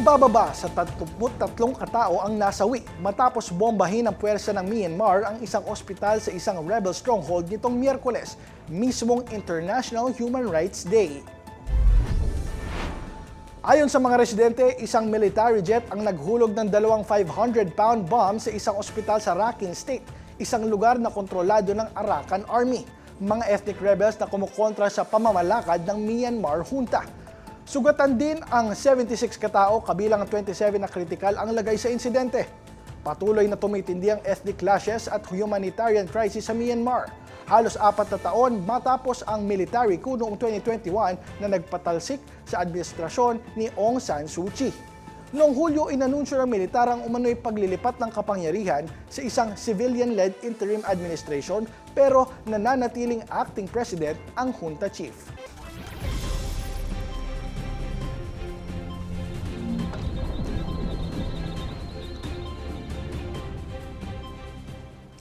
Ibababa sa 33 katao ang nasawi matapos bombahin ng puwersa ng Myanmar ang isang ospital sa isang rebel stronghold nitong Miyerkules, mismong International Human Rights Day. Ayon sa mga residente, isang military jet ang naghulog ng 2 500-pound bomb sa isang ospital sa Rakhine State, isang lugar na kontrolado ng Arakan Army, mga ethnic rebels na kumukontra sa pamamalakad ng Myanmar junta. Sugatan din ang 76 katao, kabilang ang 27 na kritikal ang lagay sa insidente. Patuloy na tumitindi ang ethnic clashes at humanitarian crisis sa Myanmar. Halos 4 na taon matapos ang military coup noong 2021 na nagpatalsik sa administrasyon ni Aung San Suu Kyi. Noong Hulyo, inanunsyo ng militar ang umano'y paglilipat ng kapangyarihan sa isang civilian-led interim administration pero nananatiling acting president ang junta chief.